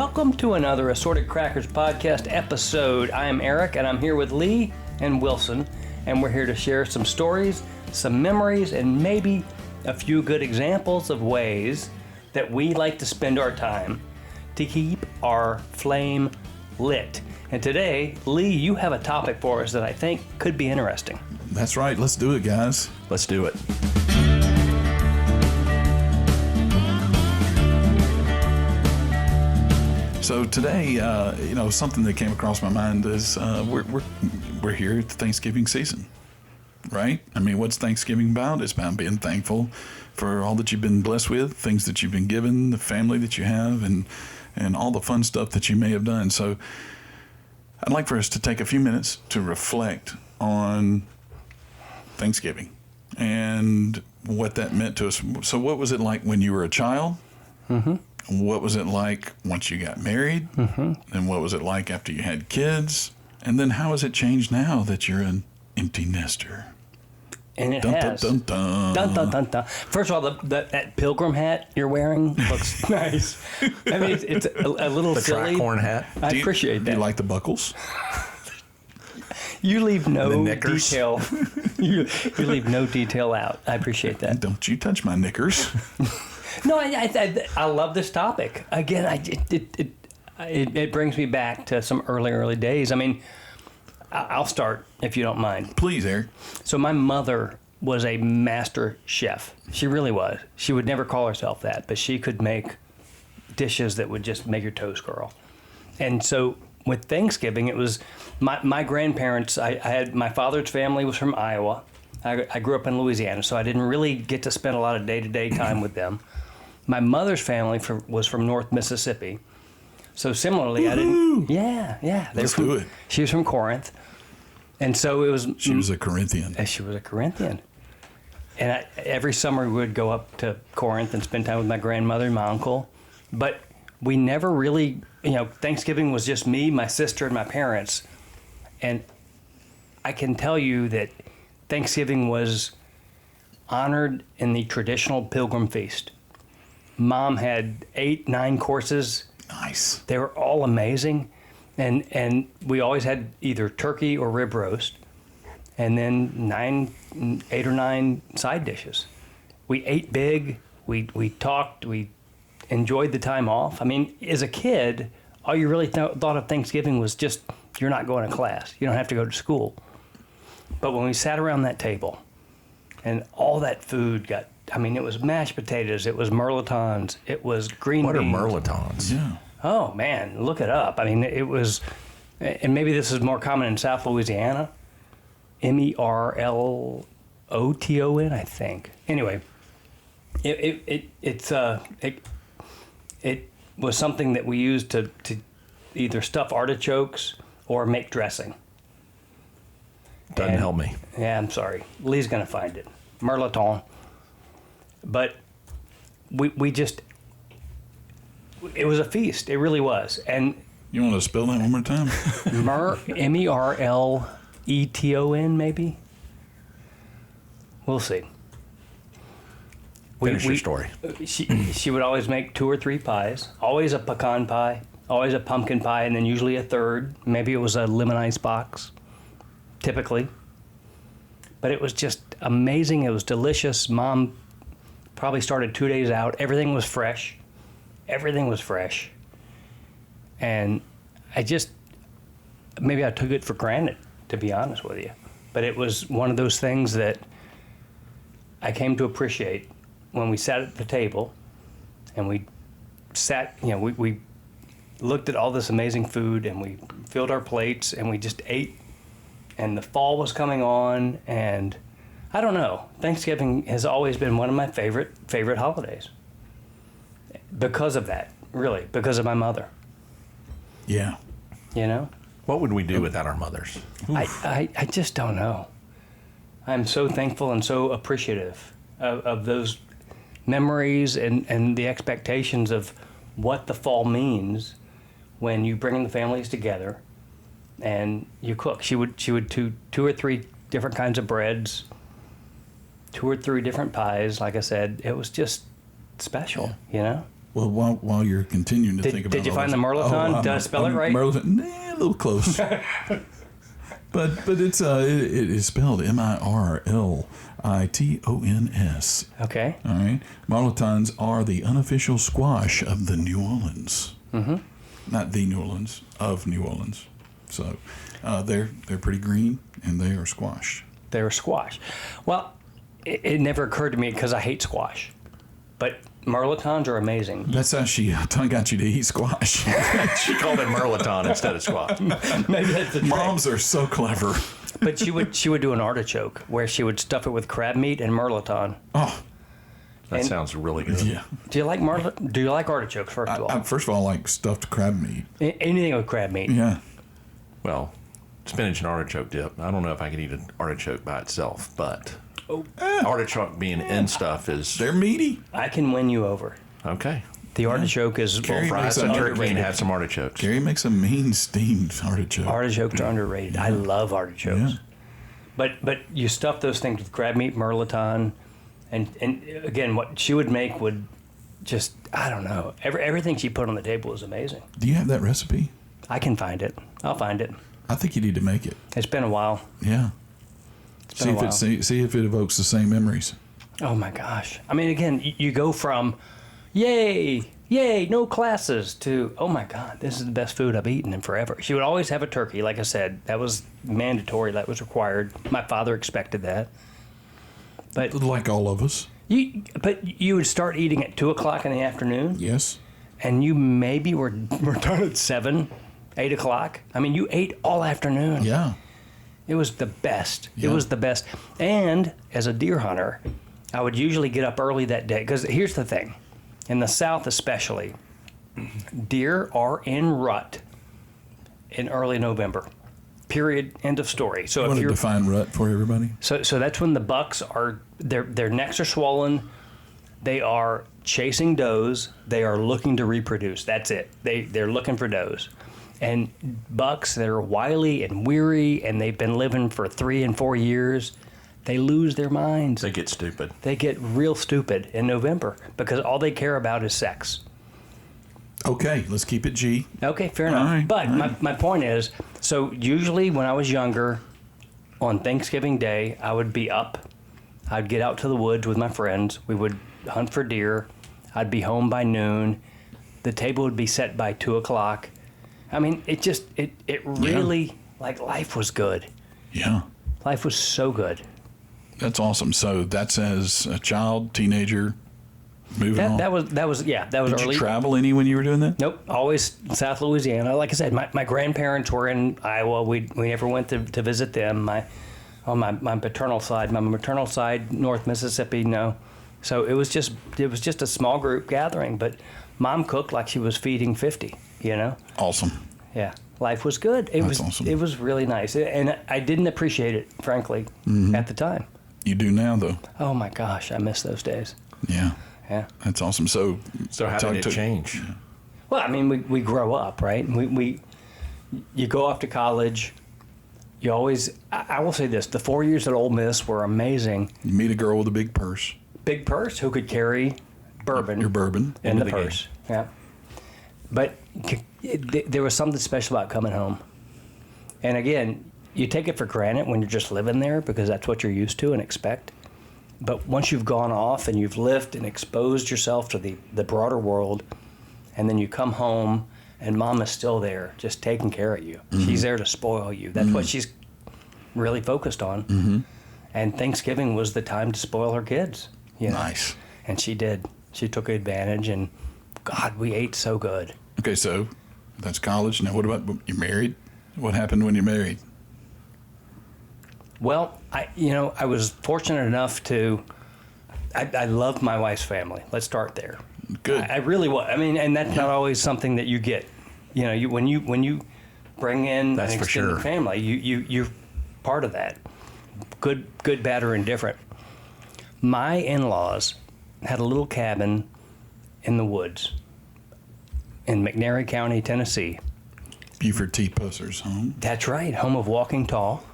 Welcome to another Assorted Crackers podcast episode. I am Eric, and I'm here with Lee and Wilson, and we're here to share some stories, some memories, and maybe a few good examples of ways that we like to spend our time to keep our flame lit. And today, Lee, you have a topic for us that I think could be interesting. That's right. Let's do it, guys. Let's do it. So today, something that came across my mind is we're here at the Thanksgiving season, right? I mean, what's Thanksgiving about? It's about being thankful for all that you've been blessed with, things that you've been given, the family that you have, and all the fun stuff that you may have done. So I'd like for us to take a few minutes to reflect on Thanksgiving and what that meant to us. So what was it like when you were a child? Mm-hmm. What was it like once you got married? Mm-hmm. And what was it like after you had kids? And then how has it changed now that you're an empty nester? And it dun, has. Dun, dun, dun. Dun, dun, dun, dun. First of all, that pilgrim hat you're wearing looks nice. I mean, it's a little the silly. The tricorn hat. I appreciate that. Do you like the buckles? You leave no detail. you leave no detail out. I appreciate that. Don't you touch my knickers. No, I love this topic. Again, it brings me back to some early days. I mean, I'll start if you don't mind. Please, Eric. So my mother was a master chef. She really was. She would never call herself that, but she could make dishes that would just make your toes curl. And so with Thanksgiving, it was my grandparents. I had my father's family was from Iowa. I grew up in Louisiana, so I didn't really get to spend a lot of day-to-day time with them. My mother's family was from North Mississippi. So similarly, Woo-hoo! I didn't... Yeah. Let's do it. She was from Corinth. And so it was... She was a Corinthian. She was a Corinthian. And every summer we would go up to Corinth and spend time with my grandmother and my uncle. But we never really... Thanksgiving was just me, my sister, and my parents. And I can tell you that Thanksgiving was honored in the traditional Pilgrim feast. Mom had 8-9 courses. Nice. They were all amazing. And we always had either turkey or rib roast. And then 8 or 9 side dishes. We ate big. We talked. We enjoyed the time off. I mean, as a kid, all you really thought of Thanksgiving was just, you're not going to class. You don't have to go to school. But when we sat around that table and all that food it was mashed potatoes, it was mirlitons, it was green beans. What are mirlitons? Yeah. Oh, man, look it up. I mean, it was, and maybe this is more common in South Louisiana, Merloton, I think. Anyway, it was something that we used to either stuff artichokes or make dressing. Doesn't help me. Yeah, I'm sorry. Lee's going to find it. Merloton. But we just, it was a feast. It really was. And You want to spell that one more time? Merleton, maybe? We'll see. Finish your story. She would always make 2 or 3 pies. Always a pecan pie, always a pumpkin pie, and then usually a third. Maybe it was a lemon ice box, typically. But it was just amazing. It was delicious. Mom probably started 2 days out. Everything was fresh. And maybe I took it for granted, to be honest with you. But it was one of those things that I came to appreciate when we sat at the table and we sat, we looked at all this amazing food and we filled our plates and we just ate. And the fall was coming on, and I don't know. Thanksgiving has always been one of my favorite holidays. Because of that, really, because of my mother. Yeah. What would we do without our mothers? I just don't know. I'm so thankful and so appreciative of those memories and the expectations of what the fall means when you bring the families together and you cook. She would do 2 or 3 different kinds of breads, 2 or 3 different pies. Like I said, it was just special, Well, while you're continuing to think about Did you all find this- the Merlaton? Did I spell it right? Merlaton, nah, a little close. but it's it is spelled Mirlitons. Okay. All right. Merlotons are the unofficial squash of the New Orleans. Mm-hmm. Not the New Orleans, of New Orleans. So they're pretty green and they are squash. They were squash. Well, it never occurred to me because I hate squash. But Merlotons are amazing. That's how she got you to eat squash. She called it Merlaton instead of squash. Maybe that's the trick. Moms are so clever. But she would do an artichoke where she would stuff it with crab meat and Merlaton. Oh, That And- sounds really good. yeah. Do you like Do you like artichokes? First of all, First of all, I like stuffed crab meat. Anything with crab meat. Yeah. Well, spinach and artichoke dip. I don't know if I could eat an artichoke by itself, but artichoke being in stuff is They're meaty. I can win you over. okay. The artichoke is Carrie Fry makes some a turkey and underrated. have some artichokes. Gary makes a mean steamed artichoke. Artichokes are underrated. I love artichokes. Yeah. But you stuff those things with crab meat, Merlaton, and again, what she would make would just, I don't know. Everything she put on the table was amazing. Do you have that recipe? I can find it. I'll find it. I think you need to make it. It's been a while. Yeah. been a while. See if it evokes the same memories. Oh my gosh. I mean, again, you go from, yay, no classes, to, oh my God, this is the best food I've eaten in forever. She would always have a turkey. Like I said, that was mandatory. That was required. My father expected that. But Like all of us. you would start eating at 2 o'clock in the afternoon, Yes. and you maybe were done at 7, 8 o'clock. I mean, you ate all afternoon. Yeah. It was the best. Yeah. It was the best. And as a deer hunter, I would usually get up early that day. Because here's the thing. In the South especially, deer are in rut in early November. Period. End of story. So You if want to you're define rut for everybody? so that's when the bucks are their necks are swollen. They are chasing does. They are looking to reproduce. That's it. They're looking for does. And bucks that are wily and weary and they've been living for 3 and 4 years, they lose their minds. They get stupid. They get real stupid in November because all they care about is sex. Okay, let's keep it G. Okay, fair enough. All right, But all right. my point is, so usually when I was younger, on Thanksgiving Day, I would be up. I'd get out to the woods with my friends. We would hunt for deer. I'd be home by noon. The table would be set by 2 o'clock. I mean, it really, like, life was good. Yeah. Life was so good. That's awesome. So that's as a child, teenager, moving on. That was Did early. you travel any when you were doing that? Nope, always South Louisiana. Like I said, my grandparents were in Iowa. We never went to visit them. On my paternal side, my maternal side, North Mississippi, no. So it was just a small group gathering. But Mom cooked like she was feeding 50. You know? Awesome. Yeah, life was good. That's awesome. It was really nice, and I didn't appreciate it, frankly, at the time. You do now, though. Oh my gosh, I miss those days. Yeah. Yeah. That's awesome. So So how did it change? Well, I mean, we grow up, right? You go off to college. You always, I will say this: the 4 years at Ole Miss were amazing. you meet a girl with a big purse. Big purse who could carry bourbon Your bourbon. in Into the the game. purse. Yeah. But there was something special about coming home. And again, you take it for granted when you're just living there because that's what you're used to and expect. But once you've gone off and you've lived and exposed yourself to the broader world, and then you come home and Mom is still there just taking care of you. She's there to spoil you. That's what she's really focused on. And Thanksgiving was the time to spoil her kids. You know? Nice. And she did. She took advantage, and God, we ate so good. Okay, so that's college. Now, what about you're married? What happened when you're married? Well, I was fortunate enough to. I loved my wife's family. Let's start there. Good. I really was. I mean, and that's not always something that you get. You know, when you bring in That's an for extended sure. family, you're part of that. Good, bad, or indifferent. My in-laws had a little cabin in the woods in McNairy County, Tennessee. Buford T. Pusser's home. That's right, home of Walking Tall.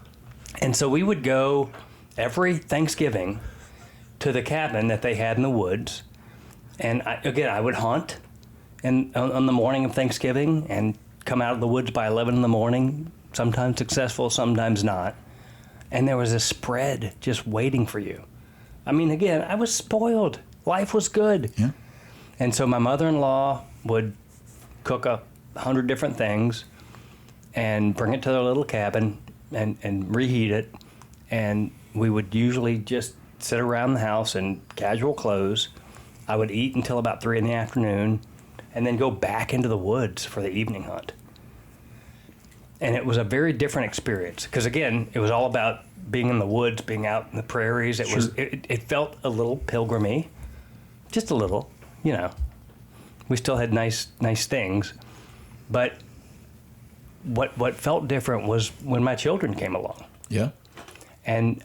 And so we would go every Thanksgiving to the cabin that they had in the woods. And I would hunt on the morning of Thanksgiving and come out of the woods by 11 in the morning, sometimes successful, sometimes not. And there was a spread just waiting for you. I mean, again, I was spoiled. Life was good. Yeah. And so my mother-in-law would cook 100 different things and bring it to their little cabin and reheat it. And we would usually just sit around the house in casual clothes. I would eat until about 3 in the afternoon and then go back into the woods for the evening hunt. And it was a very different experience because, again, it was all about being in the woods, being out in the prairies. It felt a little pilgrimy, just a little, you know. We still had nice things, but what felt different was when my children came along. Yeah. And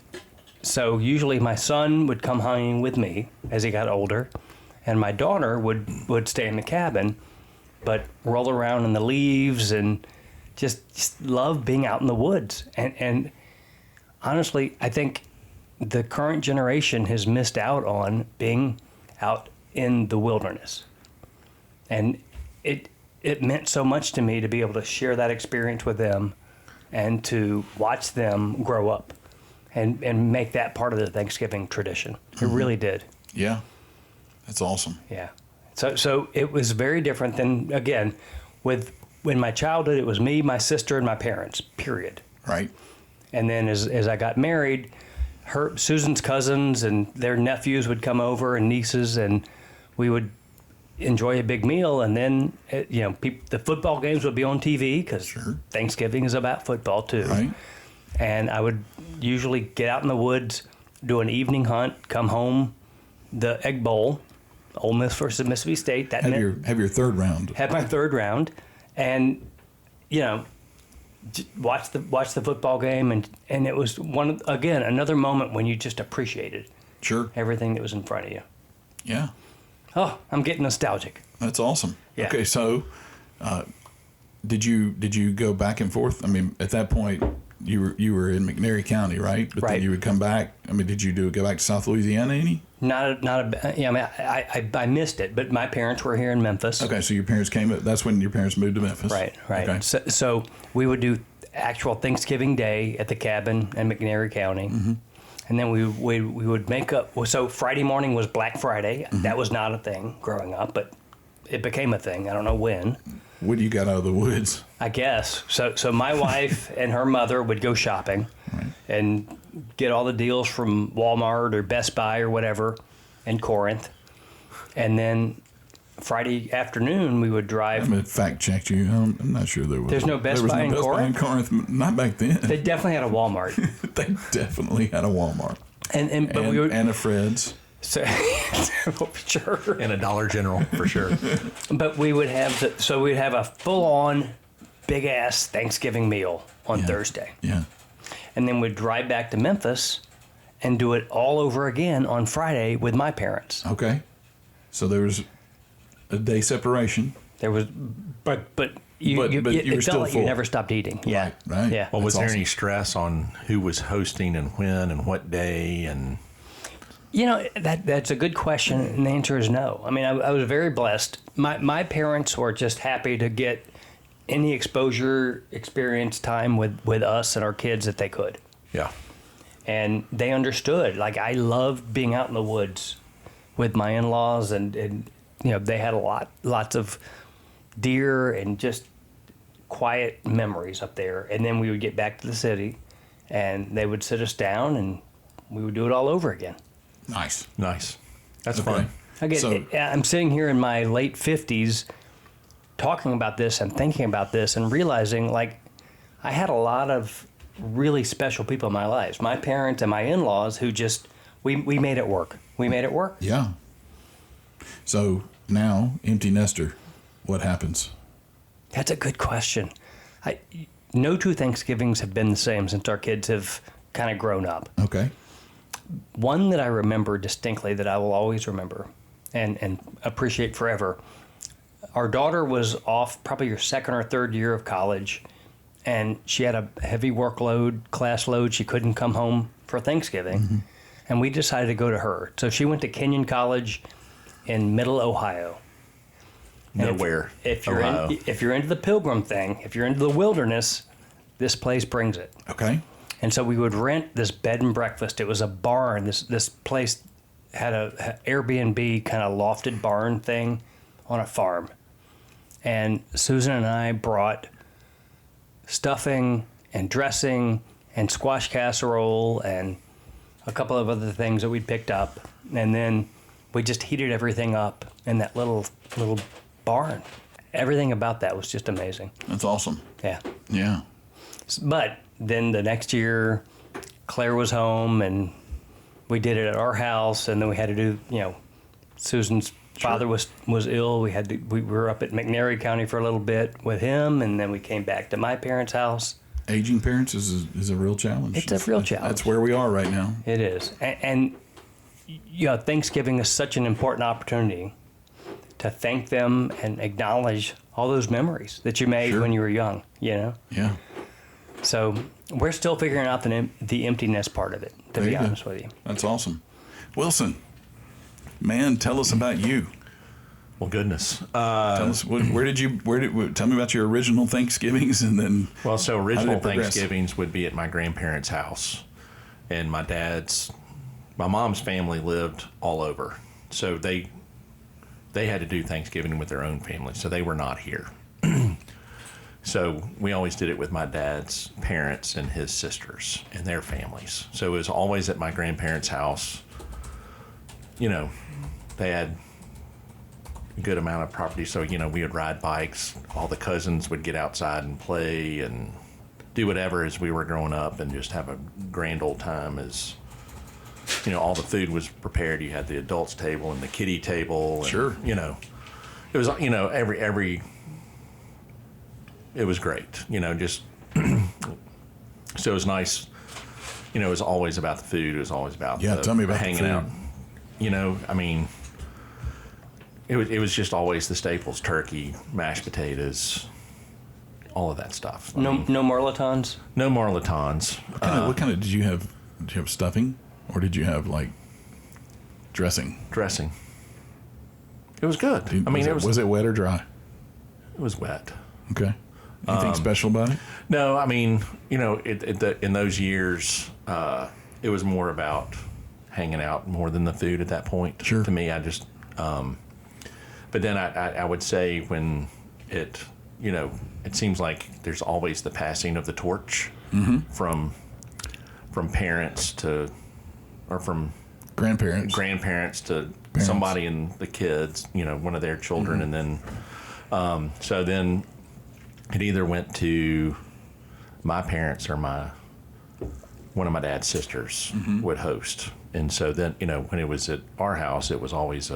so usually my son would come hunting with me as he got older, and my daughter would stay in the cabin, but roll around in the leaves and just love being out in the woods. And honestly, I think the current generation has missed out on being out in the wilderness. And it meant so much to me to be able to share that experience with them and to watch them grow up and make that part of the Thanksgiving tradition. It really did. Yeah. That's awesome. Yeah. So it was very different than, again, when my childhood, it was me, my sister, and my parents, period. Right. And then as I got married, Susan's cousins and their nephews would come over and nieces, and we would enjoy a big meal. And then, the football games would be on TV because Thanksgiving is about football too. Right. And I would usually get out in the woods, do an evening hunt, come home, the Egg Bowl, Ole Miss versus Mississippi State. That Have your third round. Have my third round, and watch the football game, and it was another moment when you just appreciated everything that was in front of you. Yeah. Oh, I'm getting nostalgic. That's awesome. Yeah. Okay, so did you go back and forth? I mean, at that point you were in McNairy County, right? But right. Then you would come back. I mean, did you go back to South Louisiana any? I missed it, but my parents were here in Memphis. Okay, so your parents came. That's when your parents moved to Memphis. Right. Okay. So we would do actual Thanksgiving Day at the cabin in McNairy County, and then we would make up. So Friday morning was Black Friday. That was not a thing growing up, but it became a thing. I don't know when. What do you got out of the woods? I guess. So my wife and her mother would go shopping and get all the deals from Walmart or Best Buy or whatever in Corinth. And then Friday afternoon we would drive. I'm going to fact check you. I'm not sure there was. There's no Best Buy in Corinth? Buy in Corinth. Not back then. They definitely had a Walmart. They definitely had a Walmart. But we would, and a Fred's. So, sure. And a Dollar General for sure. But we would have we'd have a full-on big-ass Thanksgiving meal on Thursday. Yeah. And then we'd drive back to Memphis and do it all over again on Friday with my parents. Okay. So there was a day separation. There was, but you it were still felt like full. you never stopped eating. Yeah. Right. Yeah. Well, was there awesome. any stress on who was hosting and when and what day and? That's a good question, and the answer is no. I mean, I was very blessed. My parents were just happy to get any exposure, experience time with us and our kids that they could. Yeah. And they understood. Like, I loved being out in the woods with my in-laws, and they had lots of deer and just quiet memories up there. And then we would get back to the city, and they would sit us down, and we would do it all over again. Nice. That's Okay. fun. Again, I'm sitting here in my late 50s talking about this and thinking about this and realizing, like, I had a lot of really special people in my lives. My parents and my in-laws who just, we made it work. We made it work. Yeah. So now, empty nester, what happens? That's a good question. No two Thanksgivings have been the same since our kids have kind of grown up. Okay. One that I remember distinctly that I will always remember and appreciate forever. Our daughter was off probably her second or third year of college, and she had a heavy workload, class load. She couldn't come home for Thanksgiving, and we decided to go to her. So she went to Kenyon College in Middle Ohio. And nowhere. If you're Ohio. if you're into the pilgrim thing, if you're into the wilderness, this place brings it. Okay. And so we would rent this bed and breakfast. It was a barn. This place had a Airbnb kind of lofted barn thing on a farm. And Susan and I brought stuffing and dressing and squash casserole and a couple of other things that we'd picked up. And then we just heated everything up in that little barn. Everything about that was just amazing. That's awesome. Yeah. Yeah. But then the next year, Claire was home and we did it at our house. And then we had to do, Susan's father was ill. We were up at McNairy County for a little bit with him. And then we came back to my parents' house. Aging parents is a real challenge. It's a real challenge. That's where we are right now. It is. And Thanksgiving is such an important opportunity to thank them and acknowledge all those memories that you made Sure. when you were young, Yeah. So we're still figuring out the emptiness part of it, to There be you go. honest with you. That's awesome. Wilson, man, tell us about you. Well, goodness. Tell us tell me about your original Thanksgivings and then. Well, so How original did it progress? Thanksgivings would be at my grandparents' house, and my mom's family lived all over, so they had to do Thanksgiving with their own family, so they were not here. So we always did it with my dad's parents and his sisters and their families. So it was always at my grandparents' house. They had a good amount of property, so we would ride bikes. All the cousins would get outside and play and do whatever as we were growing up, and just have a grand old time. As all the food was prepared. You had the adults table and the kiddie table. And, Sure. It was every. It was great. Just so it was nice. It was always about the food. It was always about Tell me about the hanging food. out. It was just always the staples: turkey, mashed potatoes, all of that stuff. No Marlotons? No Marlotons. What kind of did you have? Did you have stuffing, or did you have like dressing? Dressing. It was good. Was it wet or dry? It was wet. Okay. Anything special about it? No, in those years, it was more about hanging out more than the food at that point. Sure. To me, I just. But then I would say when it seems like there's always the passing of the torch from parents to, or from grandparents to somebody and the kids, one of their children, and then so then it either went to my parents or one of my dad's sisters would host. And so then, when it was at our house, it was always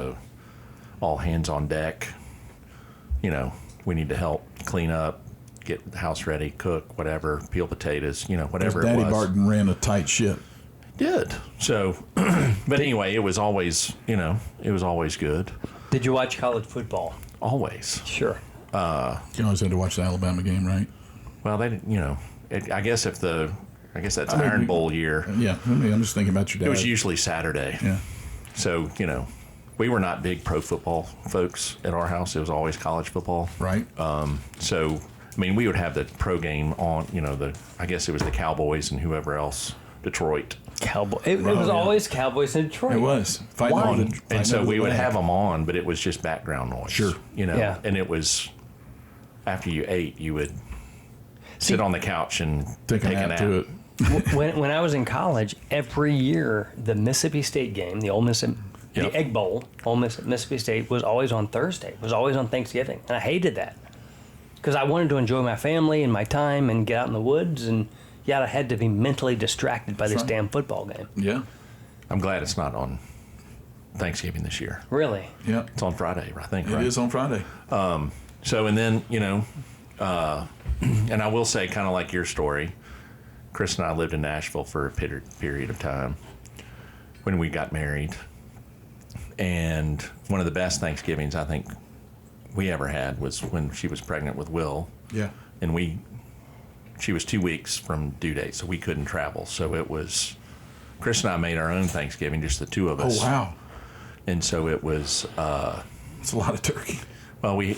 all hands on deck. We need to help clean up, get the house ready, cook, whatever, peel potatoes, whatever it was. Daddy Barton ran a tight ship. Did. So, but anyway, it was always good. Did you watch college football? Always. Sure. You always had to watch the Alabama game, right? Well, they didn't, I guess that's Iron Bowl year. Yeah. I'm just thinking about your dad. It was usually Saturday. Yeah. So, we were not big pro football folks at our house. It was always college football. Right. So, we would have the pro game on, I guess it was the Cowboys and whoever else, Detroit. Cowboy. It was always Cowboys in Detroit. It was. Why? And so we would have them on, but it was just background noise. Sure. Yeah. And it was, after you ate, you would sit on the couch and Take a nap to it. when I was in college, every year the Mississippi State game, the Yep. Egg Bowl, Ole Miss Mississippi State, was always on Thursday. Was always on Thanksgiving, and I hated that because I wanted to enjoy my family and my time and get out in the woods, and yet I had to be mentally distracted by this right. damn football game. Yeah. I'm glad it's not on Thanksgiving this year. Really? Yeah. It's on Friday, I think, It right? is on Friday. So, and then, and I will say, kind of like your story, Chris and I lived in Nashville for a period of time when we got married. And one of the best Thanksgivings I think we ever had was when she was pregnant with Will. Yeah. And she was 2 weeks from due date, so we couldn't travel. So it was, Chris and I made our own Thanksgiving, just the two of us. Oh, wow. And so it was, It's a lot of turkey. Well, we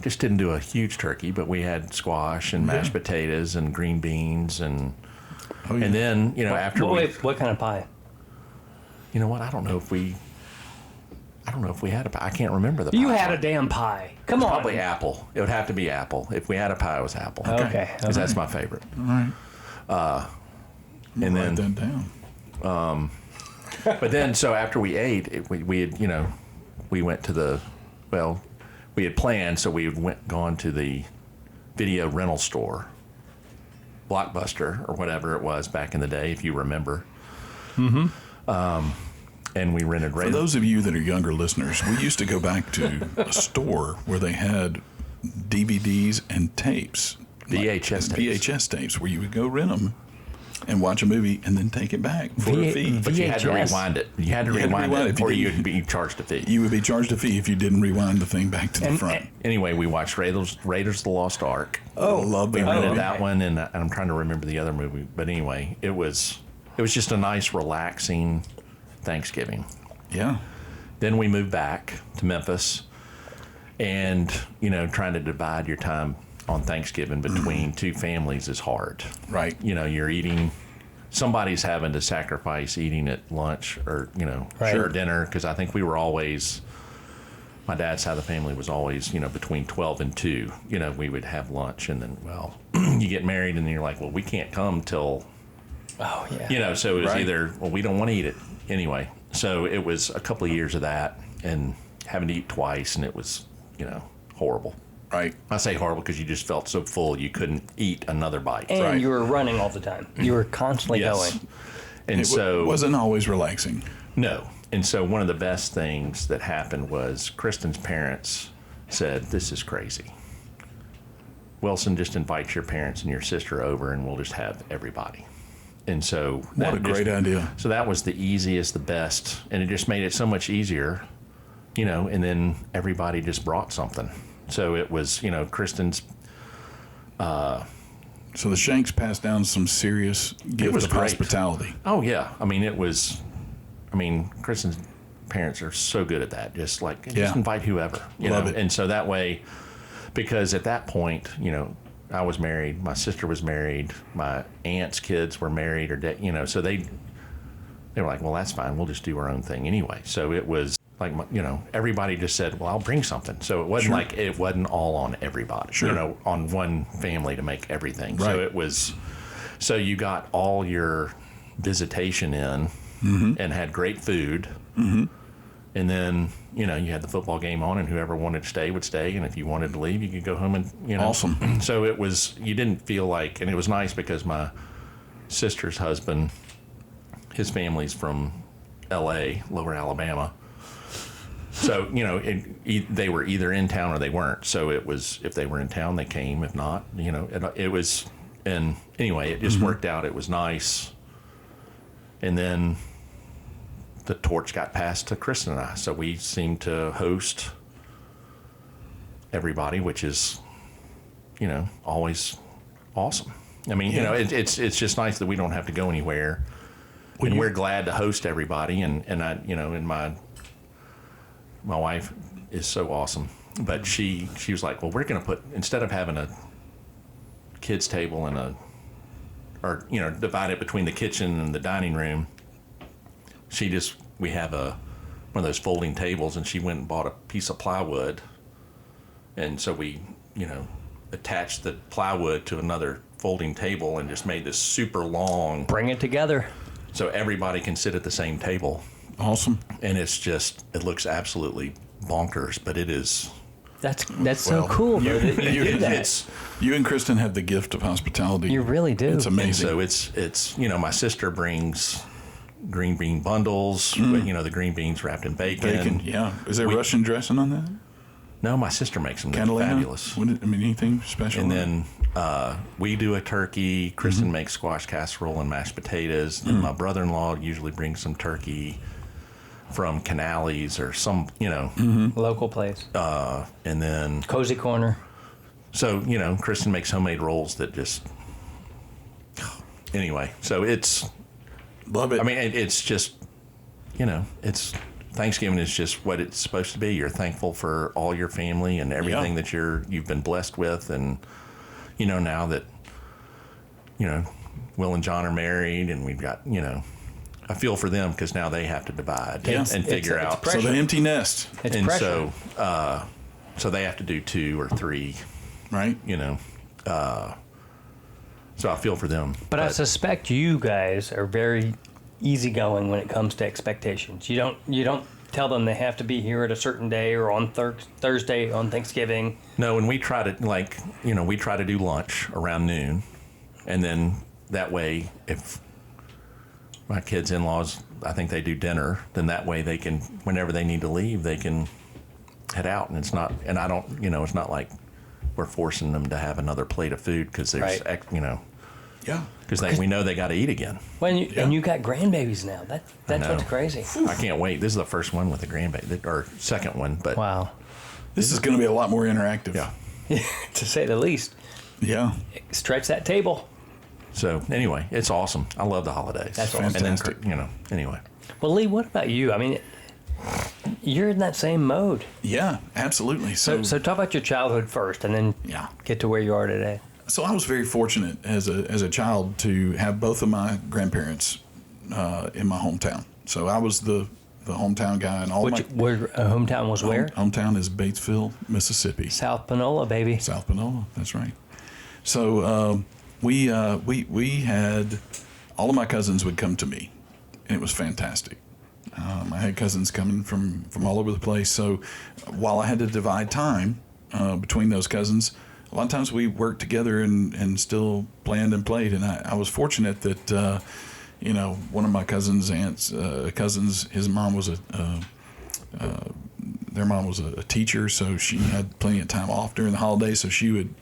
just didn't do a huge turkey, but we had squash and mashed potatoes and green beans and and then after what kind of pie? you know what I don't know if we had a pie. I can't remember the pie. You had a damn pie. Come on. Probably apple. It would have to be apple. If we had a pie, it was apple. Okay. Because that's my favorite. All right. And Write then that down. But then, so after we ate, we had, we went to we had planned, so we had gone to the video rental store, Blockbuster or whatever it was back in the day, if you remember. Mm-hmm. And we rented. For those of you that are younger listeners, we used to go back to a store where they had DVDs and tapes. VHS tapes, where you would go rent them and watch a movie and then take it back for a fee. But you had to rewind it. You had to rewind it, or you'd be charged a fee. You would be charged a fee if you didn't rewind the thing back to the front. Anyway, we watched Raiders of the Lost Ark. Oh, love that. We rented that one, and I'm trying to remember the other movie. But anyway, it was just a nice, relaxing Thanksgiving. Yeah. Then we moved back to Memphis, and trying to divide your time on Thanksgiving between two families is hard. Right. You're eating. Somebody's having to sacrifice eating at lunch or or dinner, because I think we were always. My dad's side of the family was always between 12 and 2. We would have lunch, and then you get married, and then you're like, well, we can't come till. Oh yeah. So it was either we don't want to eat it anyway. So it was a couple of years of that and having to eat twice, and it was horrible. Right. I say horrible because you just felt so full you couldn't eat another bite. And you were running all the time. You were constantly going. And it wasn't always relaxing. No. And so one of the best things that happened was Kristen's parents said, "This is crazy. Wilson, just invite your parents and your sister over, and we'll just have everybody." And so what a great idea. So that was the easiest, the best, and it just made it so much easier, and then everybody just brought something. So it was, Kristen's. So the Shanks passed down some serious gift of hospitality. Oh yeah, Kristen's parents are so good at that. Just invite whoever, Love it. And so that way, because at that point, I was married, my sister was married, my aunt's kids were married, or so they were like, well, that's fine. We'll just do our own thing anyway. So it was. Everybody just said, well, I'll bring something. So it wasn't it wasn't all on everybody, on one family to make everything. Right. So it was, so you got all your visitation in and had great food. Mm-hmm. And then, you had the football game on, and whoever wanted to stay would stay. And if you wanted to leave, you could go home and, Awesome. So it was, you didn't feel like, and it was nice because my sister's husband, his family's from L.A., Lower Alabama. So, they were either in town or they weren't. So it was, if they were in town, they came. If not, it was, and anyway, it just worked out. It was nice. And then the torch got passed to Kristen and I. So we seemed to host everybody, which is, always awesome. It's just nice that we don't have to go anywhere. And we're glad to host everybody. And I, and my wife is so awesome, but she was like, well, we're going to instead of having a kids table and divide it between the kitchen and the dining room, we have one of those folding tables, and she went and bought a piece of plywood. And so we, attached the plywood to another folding table and just made this super long. Bring it together. So everybody can sit at the same table. Awesome. And it looks absolutely bonkers, but it is. That's so cool, bro. That you do that. You and Kristen have the gift of hospitality. You really do. It's amazing. And so it's my sister brings green bean bundles, but the green beans wrapped in bacon. Yeah. Is there Russian dressing on that? No, my sister makes them. They're Catalina? fabulous. Anything special? And then we do a turkey. Kristen makes squash casserole and mashed potatoes. And my brother-in-law usually brings some turkey from Canales or some, local place. And then Cozy Corner. So, Kristen makes homemade rolls that just, anyway, so it's, love it. It's just, it's Thanksgiving is just what it's supposed to be. You're thankful for all your family and everything that you've been blessed with, and now that Will and John are married, and we've got I feel for them because now they have to divide and figure out. So the empty nest, It's and pressure. so they have to do 2 or 3, right? So I feel for them. But I suspect you guys are very easygoing when it comes to expectations. You don't tell them they have to be here at a certain day or on Thursday on Thanksgiving. No, and we try to we try to do lunch around noon, and then that way, if my kids' in-laws, I think they do dinner, then that way they can, whenever they need to leave, they can head out, and it's not like we're forcing them to have another plate of food because there's because we know they got to eat again. And you got grandbabies now. That's know. what's crazy. I can't wait. This is the first one with a grandbaby, or second one, but Wow. This is going to be a lot more interactive. yeah. To say the least. Yeah. Stretch that table. So anyway, it's awesome. I love the holidays. That's awesome. Fantastic. And then, anyway. Well, Lee, what about you? I mean, you're in that same mode. Yeah, absolutely. So talk about your childhood first, and then get to where you are today. So I was very fortunate as a child to have both of my grandparents in my hometown. So I was the hometown guy, and Where hometown was where? Hometown is Batesville, Mississippi. South Panola, baby. South Panola, that's right. So we had all of my cousins would come to me, and it was fantastic. I had cousins coming from all over the place. So while I had to divide time between those cousins, a lot of times we worked together and still planned and played. And I was fortunate that one of my cousins' his mom was their mom was a teacher, so she had plenty of time off during the holidays. So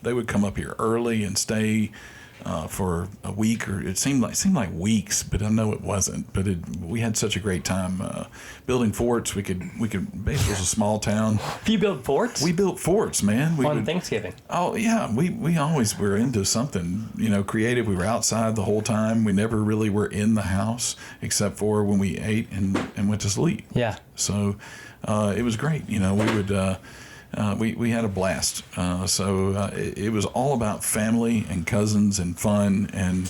they would come up here early and stay for a week, or it seemed like weeks, but I know it wasn't. But we had such a great time building forts. We could. Batesville was a small town. You built forts? We built forts, man. On Thanksgiving. Oh yeah, we always were into something, creative. We were outside the whole time. We never really were in the house except for when we ate and went to sleep. Yeah. So it was great. We would. We had a blast. It was all about family and cousins and fun. And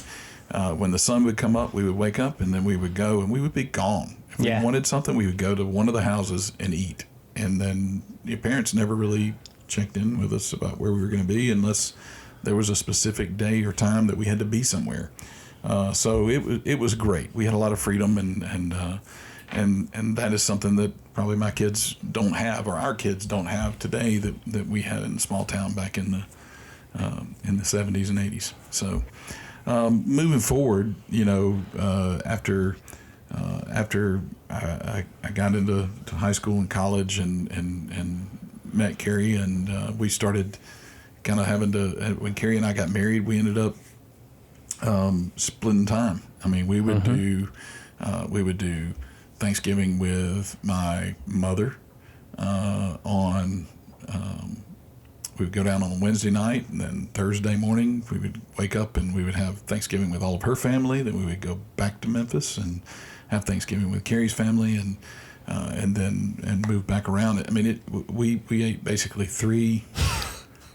when the sun would come up, we would wake up and then we would go and we would be gone. If we wanted something, we would go to one of the houses and eat. And then your parents never really checked in with us about where we were going to be unless there was a specific day or time that we had to be somewhere. So it was great. We had a lot of freedom and that is something that probably my kids don't have, or our kids don't have today, that we had in a small town back in the 70s and 80s. So moving forward, after I got into high school and college and met Carrie, and we started kind of having to. When Carrie and I got married, we ended up splitting time. I mean, we would do Thanksgiving with my mother we would go down on a Wednesday night, and then Thursday morning we would wake up and we would have Thanksgiving with all of her family. Then we would go back to Memphis and have Thanksgiving with Carrie's family, and then move back around. I mean, we ate basically 3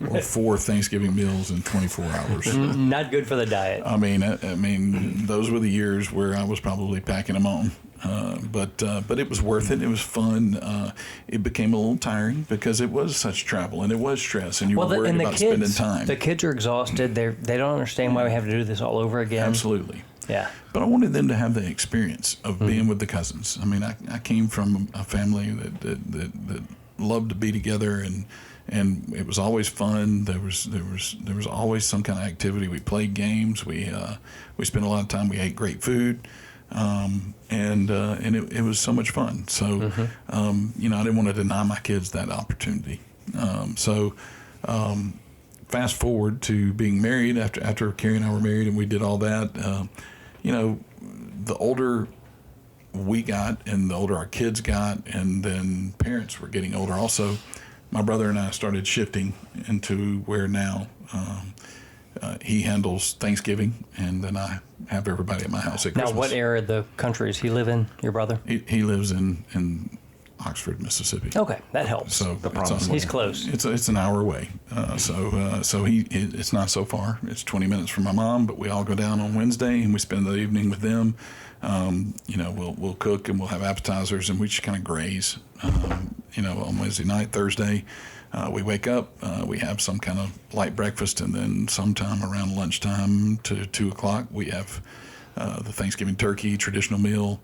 or 4 Thanksgiving meals in 24 hours. Not good for the diet. I mean, those were the years where I was probably packing them on. But it was worth it. It was fun. It became a little tiring because it was such travel and it was stress, and you were worried about spending time. The kids are exhausted. They don't understand why we have to do this all over again. Absolutely. Yeah. But I wanted them to have the experience of being with the cousins. I mean, I came from a family that loved to be together, and it was always fun. There was always some kind of activity. We played games. We spent a lot of time. We ate great food. And it was so much fun. So, I didn't want to deny my kids that opportunity. Fast forward to being married after Carrie and I were married and we did all that, the older we got and the older our kids got, and then parents were getting older also, my brother and I started shifting into where now, he handles Thanksgiving, and then I have everybody at my house at Christmas. Now, what area of the country does he live in, your brother? He lives in Oxford, Mississippi. Okay, that helps. So The promised He's close. It's an hour away. It's not so far. It's 20 minutes from my mom, but we all go down on Wednesday and we spend the evening with them. We'll cook and we'll have appetizers and we just kind of graze. On Wednesday night, Thursday, we wake up, we have some kind of light breakfast, and then sometime around lunchtime to 2:00, we have the Thanksgiving turkey traditional meal.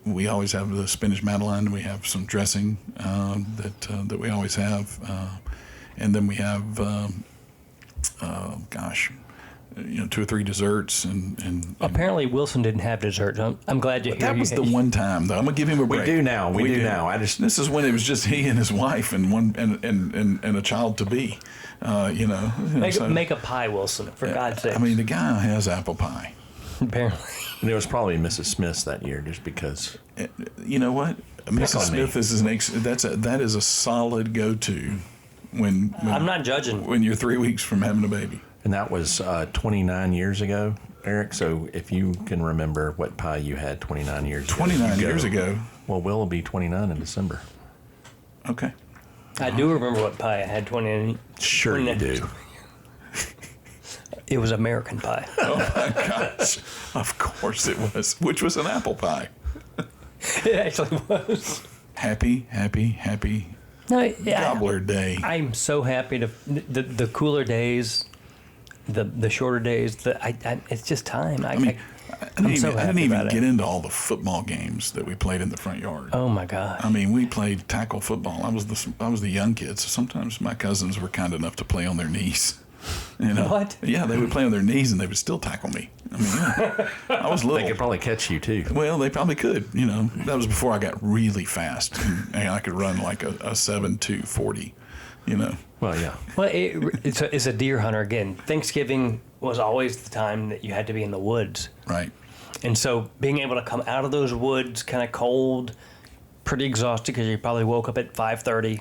We always have the spinach madeleine. We have some dressing that we always have, and then we have, 2 or 3 desserts and Apparently, Wilson didn't have dessert. I'm glad you. that was the one time though. I'm gonna give him a break. We do now. We do now. This is when it was just he and his wife and and a child to be. Make a pie, Wilson, for God's sake. I mean, the guy has apple pie. Apparently. And it was probably Mrs. Smith's that year, just because. You know what? Mrs. on me. Smith that is a solid go-to when I'm not judging. when you're 3 weeks from having a baby. And that was 29 years ago, Eric. So if you can remember what pie you had 29 years ago. 29 years ago. Well, Will be 29 in December. Okay. I do remember what pie I had 20. Sure you do. It was American pie. Oh my gosh. Of course it was. Which was an apple pie. It actually was. Happy No, yeah, gobbler day. I'm so happy to the cooler days, the shorter days. It's just time. I didn't so happy even about get it. into all the football games that we played in the front yard. Oh my God. I mean, we played tackle football. I was the young kid, so sometimes my cousins were kind enough to play on their knees. What? Yeah, they would play on their knees and they would still tackle me. I mean, yeah, I was little. They could probably catch you too. Well, they probably could. That was before I got really fast and I could run like a 7.2 40. Well, yeah. Well, it's a deer hunter again. Thanksgiving was always the time that you had to be in the woods. Right. And so being able to come out of those woods kind of cold, pretty exhausted because you probably woke up at 5:30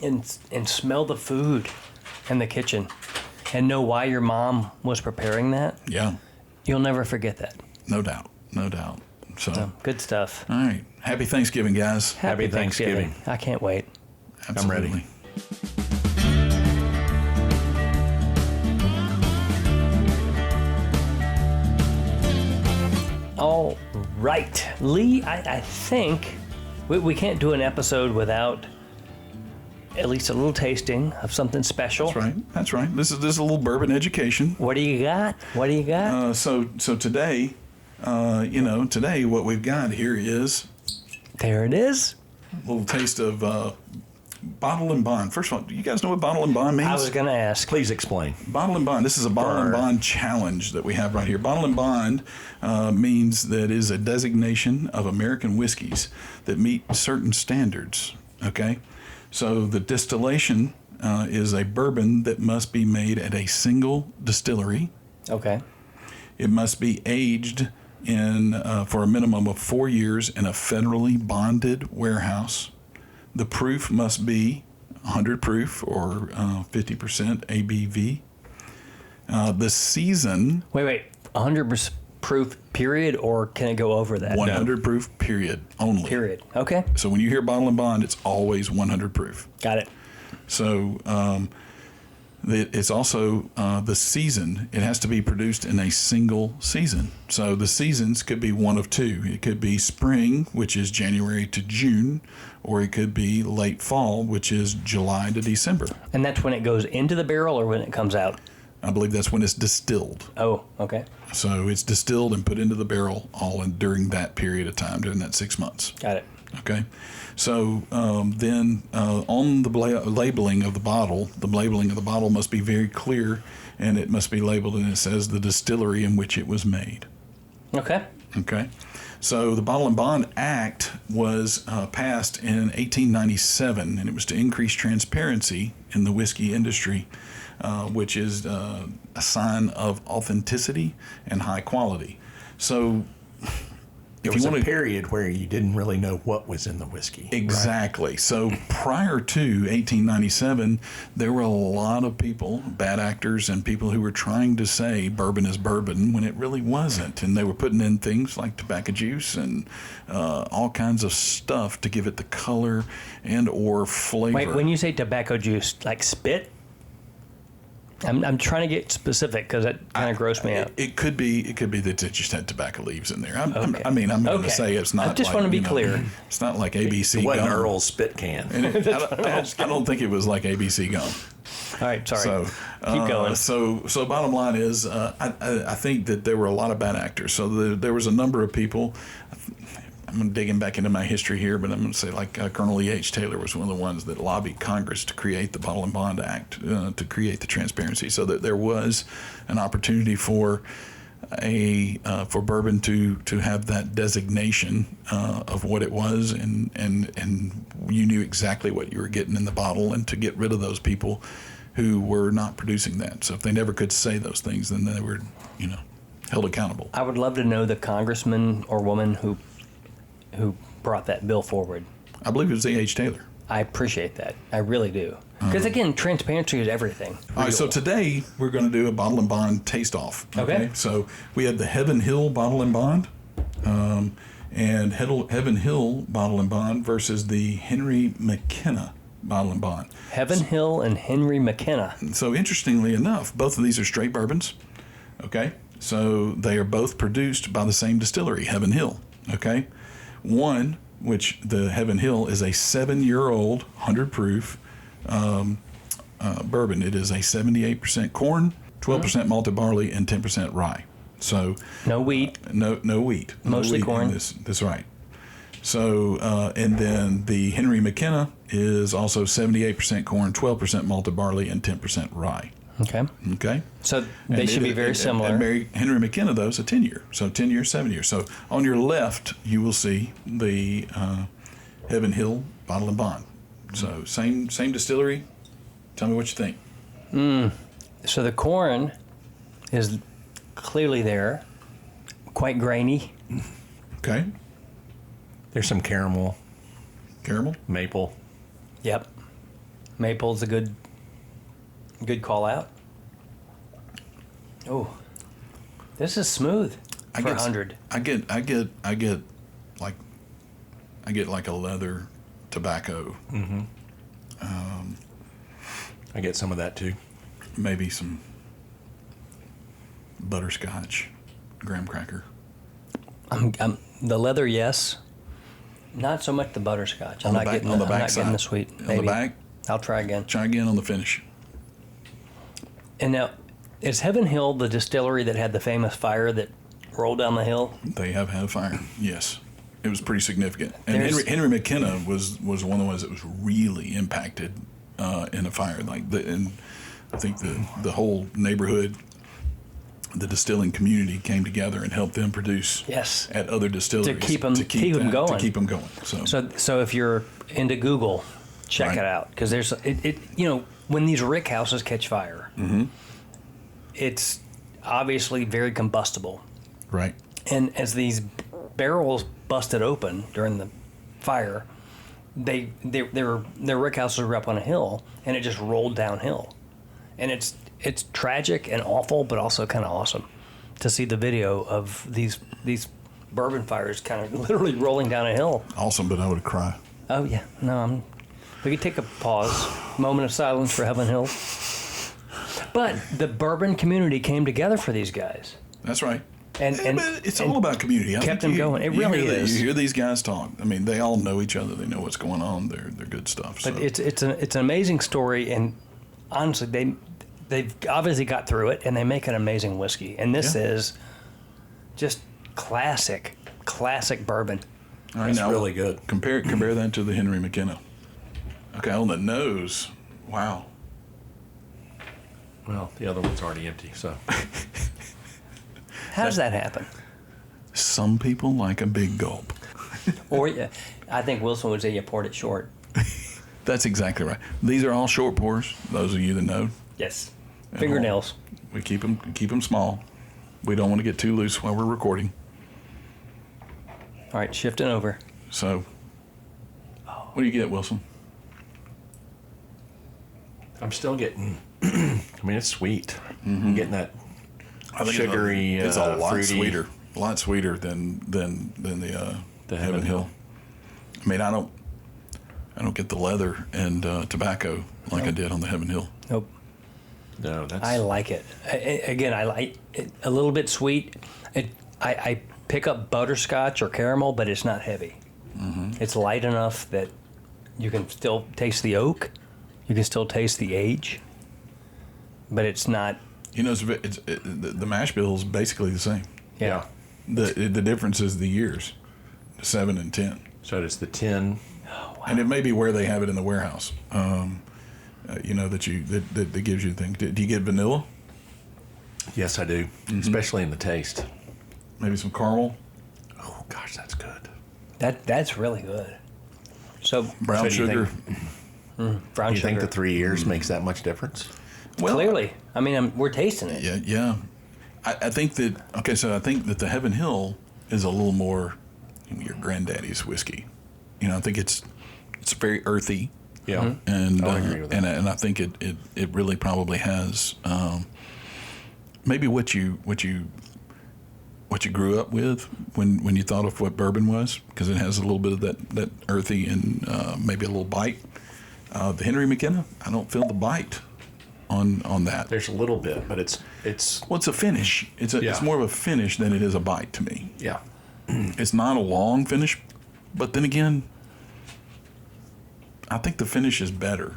and smell the food in the kitchen and know why your mom was preparing that, Yeah. you'll never forget that. No doubt. So, Good stuff. all right. Happy Thanksgiving, guys. Happy Thanksgiving. I can't wait. Absolutely. I'm ready. All right. Lee, I think we can't do an episode without at least a little tasting of something special. That's right. This is a little bourbon education. What do you got? So today, today what we've got here is There it is. a little taste of bottle and bond. First of all, do you guys know what bottle and bond means? I was going to ask. Please explain. Bottle and bond. This is a bottle and bond challenge that we have right here. Bottle and bond means that it is a designation of American whiskeys that meet certain standards. Okay, so the distillation is a bourbon that must be made at a single distillery. Okay. It must be aged for a minimum of 4 years in a federally bonded warehouse. The proof must be 100 proof or 50% ABV. The season, Wait. 100% proof period, or can it go over that? 100 proof period only. Period. Okay. So when you hear bottle and bond, it's always 100 proof. Got it. So it's also the season. It has to be produced in a single season. So the seasons could be one of two. It could be spring, which is January to June, or it could be late fall, which is July to December. And that's when it goes into the barrel or when it comes out? I believe that's when it's distilled. Oh, okay. So it's distilled and put into the barrel during that period of time, during that 6 months. Got it. Okay, so then on the labeling of the bottle must be very clear, and it must be labeled, and it says the distillery in which it was made. Okay. Okay, so the Bottle and Bond Act was passed in 1897, and it was to increase transparency in the whiskey industry, which is a sign of authenticity and high quality. So There was a period where you didn't really know what was in the whiskey. Exactly. Right? So prior to 1897, there were a lot of people, bad actors, and people who were trying to say bourbon is bourbon when it really wasn't. And they were putting in things like tobacco juice and all kinds of stuff to give it the color and or flavor. Wait, when you say tobacco juice, like spit? I'm trying to get specific because that kind of grossed me out. It could be that it just had tobacco leaves in there. I'm going Okay. to say it's not. I just want to be clear. It's not like ABC It wasn't gum. Earl's spit can. And I don't think it was like ABC gum. All right, sorry. So keep going. So bottom line is, I think that there were a lot of bad actors. So there was a number of people. I'm digging back into my history here, but I'm going to say like Colonel E.H. Taylor was one of the ones that lobbied Congress to create the Bottle and Bond Act, to create the transparency, so that there was an opportunity for for bourbon to have that designation of what it was, and you knew exactly what you were getting in the bottle, and to get rid of those people who were not producing that. So if they never could say those things, then they were, held accountable. I would love to know the congressman or woman who brought that bill forward. I believe it was A.H. Taylor. I appreciate that. I really do. Because again, transparency is everything. All right, so today we're going to do a Bottle and Bond taste-off. Okay. So we have the Heaven Hill Bottle and Bond, and Heaven Hill Bottle and Bond versus the Henry McKenna Bottle and Bond. Heaven Hill and Henry McKenna. So interestingly enough, both of these are straight bourbons. Okay. So they are both produced by the same distillery, Heaven Hill. Okay. One, which the Heaven Hill is a 7-year-old 100 proof bourbon. It is a 78% corn, 12% malted barley, and 10% rye. So no wheat. No wheat. Mostly corn. That's right. So and then the Henry McKenna is also 78% corn, 12% malted barley, and 10% rye. Okay. Okay. So they should be very similar. And Henry McKenna, though, is a 10-year. So 10 years, 7 years. So on your left, you will see the Heaven Hill Bottle and Bond. So same distillery. Tell me what you think. So the corn is clearly there, quite grainy. Okay. There's some caramel, maple. Yep. Maple's a good call out. Oh, this is smooth for 100. I get like a leather tobacco. Mm-hmm. I get some of that too. Maybe some butterscotch, graham cracker. The leather, yes. Not so much the butterscotch. I'm On the not back- getting on the I'm not back getting side. the sweet. On Maybe. the back. I'll try again. Try again on the finish. And now, is Heaven Hill the distillery that had the famous fire that rolled down the hill? They have had a fire. Yes, it was pretty significant. And There's- Henry McKenna was one of the ones that was really impacted in a fire. And I think the whole neighborhood, the distilling community came together and helped them produce Yes. at other distilleries To keep 'em going. To keep them going. So if you're into Google, check Right. it out because there's when these rick houses catch fire, it's obviously very combustible, right. and as these barrels busted open during the fire, their rick houses were up on a hill and it just rolled downhill, and it's tragic and awful, but also kind of awesome to see the video of these bourbon fires kind of literally rolling down a hill. Awesome, but I would cry. Oh yeah, no, we could take a pause, moment of silence for Heaven Hill. But the bourbon community came together for these guys, That's right. and But it's all about community. I kept think them going. It really is. You hear these guys talk. I mean, they all know each other. They know what's going on. They're good stuff. So. But it's an amazing story, and honestly, they've obviously got through it, and they make an amazing whiskey. And this is just classic bourbon. All right, It's now, really good. Compare that to the Henry McKenna. Okay, on the nose, wow. Well, the other one's already empty, so. How does that happen? Some people like a big gulp. Or I think Wilson would say you poured it short. That's exactly right. These are all short pours. Those of you that know, Yes, fingernails. we keep them small. We don't want to get too loose while we're recording. All right, shifting over. So, what do you get, Wilson? I'm still getting. I mean, it's sweet. I'm getting that I think sugary, it's a lot fruity. sweeter, a lot sweeter than the The Heaven Hill. I mean, I don't get the leather and tobacco like I did on the Heaven Hill. Nope. No, that's. I like it. Again, I like it a little bit sweet. I pick up butterscotch or caramel, but it's not heavy. It's light enough that you can still taste the oak. You can still taste the age. But it's not. You know, the mash bill is basically the same. Yeah. The difference is the years, 7 and 10. So does the 10. And it may be where they have it in the warehouse. You know, that gives you the thing. Do you get vanilla? Yes, I do, especially in the taste. Maybe some caramel? Oh gosh, that's good. That's really good. So Brown So do you sugar? think- brown You sugar. think the 3 years makes that much difference? Well, Clearly, I mean, we're tasting it. Yeah. I think that, okay, so I think that the Heaven Hill is a little more your granddaddy's whiskey. You know, I think it's very earthy. Yeah, And I would agree with that. and I think it really probably has maybe what you grew up with when you thought of what bourbon was, because it has a little bit of that earthy and maybe a little bite. The Henry McKenna, I don't feel the bite on that. There's a little bit, but it's Well, it's a finish. It's Yeah. more of a finish than it is a bite to me. yeah. It's not a long finish, but then again, I think the finish is better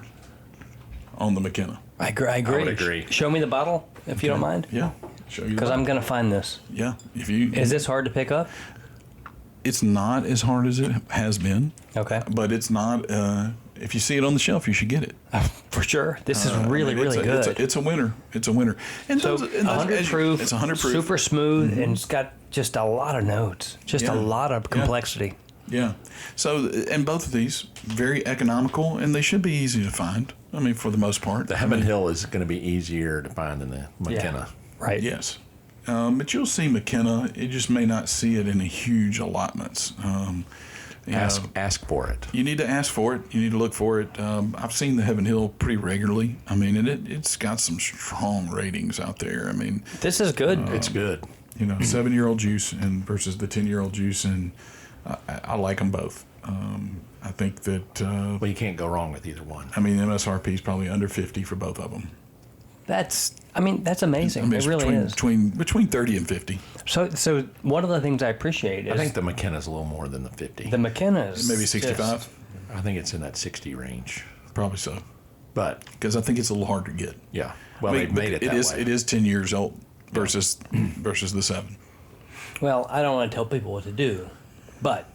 on the McKenna. I agree. would agree. Show me the bottle, if you don't mind. Yeah, show you. Because I'm going to find this. Yeah, if you. Is this hard to pick up? It's not as hard as it has been, Okay. but it's not. If you see it on the shelf, you should get it. For sure. This is I really, mean, really good. It's a winner. It's a winner. And So those, and those- 100 proof, It's 100 proof. super smooth, and it's got just a lot of notes, just Yeah. a lot of Yeah. complexity. Yeah. So, and both of these very economical, and they should be easy to find. I mean, for the most part. The Heaven Hill is going to be easier to find than the McKenna. Right. Yes. But you'll see McKenna. You just may not see it in a huge allotments. You know, Ask for it. you need to ask for it. You need to look for it. I've seen the Heaven Hill pretty regularly. I mean, and it's got some strong ratings out there. I mean, This is good. It's good. you know, 7-year-old juice and versus the 10-year-old juice, and I like them both. I think that Well, you can't go wrong with either one. I mean, MSRP is probably under 50 for both of them. That's amazing. I mean, it it's really between 30 and 50. So one of the things I appreciate is I think the McKenna's a little more than the 50. the McKenna's. Maybe 65. I think it's in that 60 range. Probably so, But because I think it's a little hard to get. yeah, well, I mean, they made it that way. It is 10 years old versus the 7. Well, I don't want to tell people what to do, but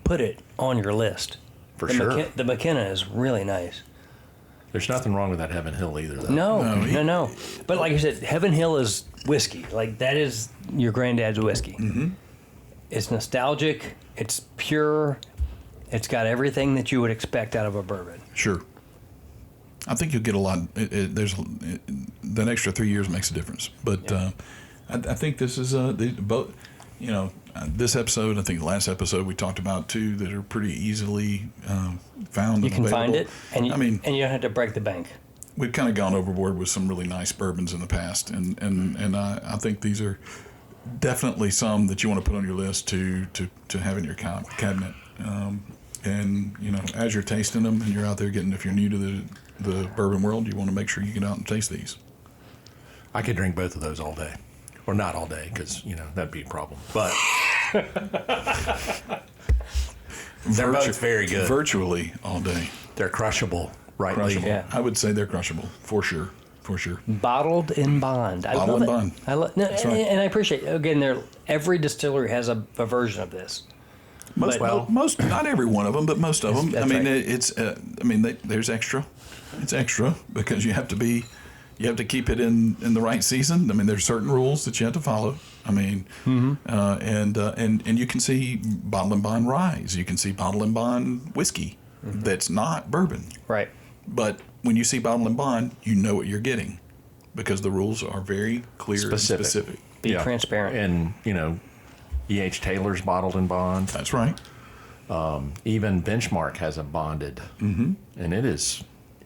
put it on your list. For sure. The McKenna is really nice. There's nothing wrong with that Heaven Hill either, though. No. But like I said, Heaven Hill is whiskey. Like that is your granddad's whiskey. Mm-hmm. It's nostalgic. It's pure. It's got everything that you would expect out of a bourbon. Sure. I think you'll get a lot. That extra 3 years makes a difference. But I think this is both. You know, this episode. I think the last episode we talked about two that are pretty easily found. You can find it, and you don't have to break the bank. We've kind of gone overboard with some really nice bourbons in the past, and I think these are definitely some that you want to put on your list to have in your cabinet. And you know, as you're tasting them and you're out there getting, if you're new to the bourbon world, you want to make sure you get out and taste these. I could drink both of those all day. Or not all day, because, you know, that'd be a problem. But they're both very good. Virtually all day. They're crushable, rightly. Crushable. Yeah. I would say they're crushable for sure. For sure. Bottled in bond. I Bottled love in it. bond. I love, no, That's right. and I appreciate again. Every distillery has a version of this. Most, But- most, not every one of them, but most of them. That's I mean, right. it's. There's extra. It's extra because you have to keep it in the right season. I mean, there's certain rules that you have to follow. I mean, and you can see bottle and bond rye. You can see bottle and bond whiskey that's not bourbon. Right. But when you see bottle and bond, you know what you're getting because the rules are very clear Specific. and specific. Be transparent. And, you know, E.H. Taylor's bottled and bond. That's right. Even Benchmark has a bonded, and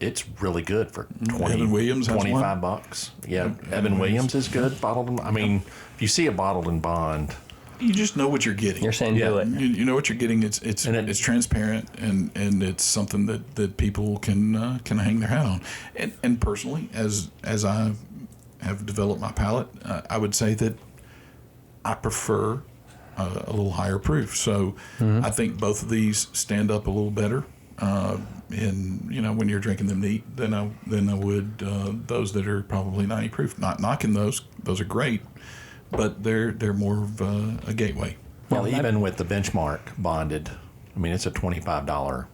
it's really good for 20, Evan Williams has one. $25. Yeah, Evan Williams is good bottled. I mean, if you see a bottled and bond, You just know what you're getting. You're saying do it. You know what you're getting. It's And it's transparent and it's something that people can hang their hat on. And personally, as I have developed my palate, I would say that I prefer a little higher proof. So I think both of these stand up a little better. When you're drinking them neat, than I would those that are probably 90 proof. Not knocking those; are great, but they're more of a gateway. well, even with the Benchmark bonded, I mean, it's a $25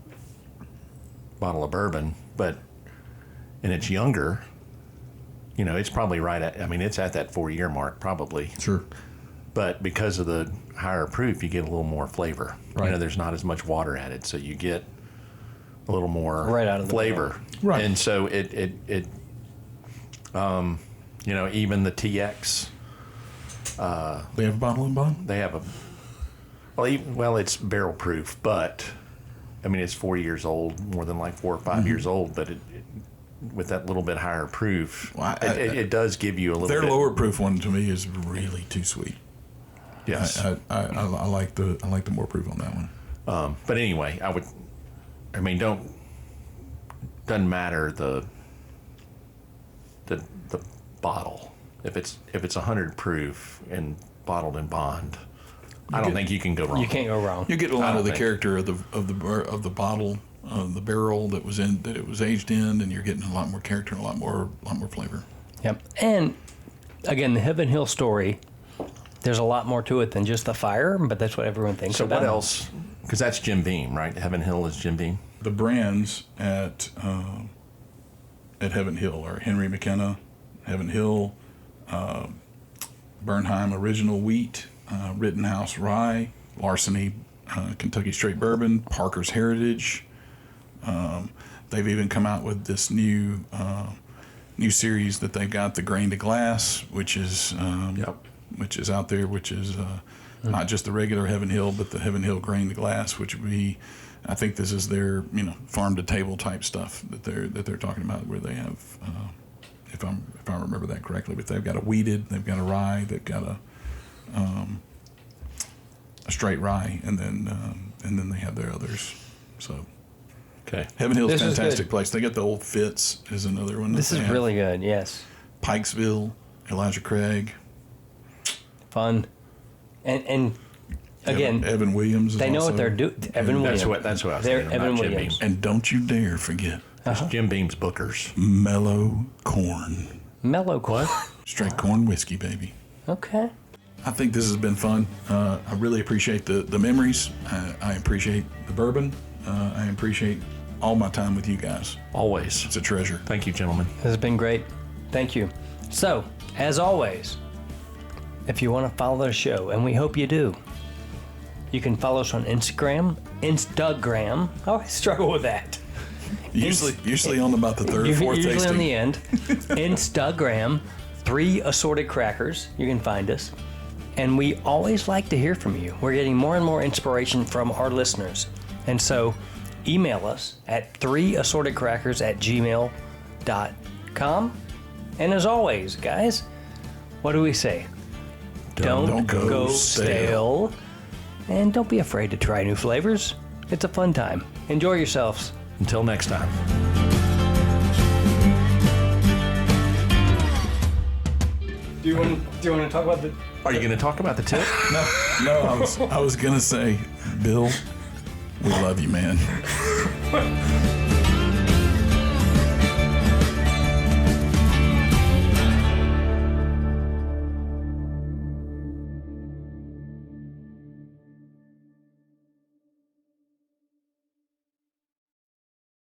bottle of bourbon, and it's younger. It's probably right at. I mean, it's at that 4-year mark probably. Sure. But because of the higher proof, you get a little more flavor. Right. There's not as much water added, so you get a little more Right out of the flavor. Right. And so it even the TX, They have a bottle and bond. they have it's barrel proof, but I mean, it's 4 years old, more than like 4 or 5 years old, but with that little bit higher proof, Well, it does give you a little Their bit. lower proof one to me is really too sweet. Yes. I like the more proof on that one. But anyway, doesn't matter the bottle. If it's 100 proof and bottled in bond, I don't think you can go wrong. You can't go wrong. You get a lot don't of the think- character of the bottle, the barrel that it was aged in, and you're getting a lot more character and a lot more flavor. Yep. And again, the Heaven Hill story, there's a lot more to it than just the fire, but that's what everyone thinks So about. what else? Because that's Jim Beam, right? Heaven Hill is Jim Beam. The brands at Heaven Hill are Henry McKenna, Heaven Hill, Bernheim Original Wheat, Rittenhouse Rye, Larceny Kentucky Straight Bourbon, Parker's Heritage. They've even come out with this new series that they've got, the Grain to Glass, which is which is out there, which is not just the regular Heaven Hill, but the Heaven Hill Grain to Glass, which would be, I think this is their farm to table type stuff that they're talking about, where they have, if I remember that correctly, but they've got a wheated, they've got a rye, they've got a straight rye, and then they have their others. So Okay. Heaven Hill's This a is fantastic good. place. They got the Old Fitz is another one. This that is they have. really good. Yes. Pikesville, Elijah Craig, Fun. And again, Evan Williams. Is they know also, what they're doing. Evan Williams. That's what I was They're thinking Evan about Jim Williams. Beam. And don't you dare forget It's Jim Beam's Bookers. Mellow Corn, Mellow Corn. straight corn whiskey, baby. Okay. I think this has been fun. I really appreciate the memories. I appreciate the bourbon. I appreciate all my time with you guys. Always. It's a treasure. Thank you, gentlemen. This has been great. Thank you. So, as always, if you want to follow the show, and we hope you do, you can follow us on Instagram. I always struggle with that. Usually on about the third or fourth Usually tasting. on the end. Instagram, 3 Assorted Crackers. You can find us. And we always like to hear from you. We're getting more and more inspiration from our listeners. And so email us at 3assortedcrackers@gmail.com. And as always, guys, what do we say? Don't go stale. And don't be afraid to try new flavors. It's a fun time. Enjoy yourselves. Until next time. Do you want to talk about the... Are you going to talk about the tip? No, I was gonna say, Bill, we love you, man.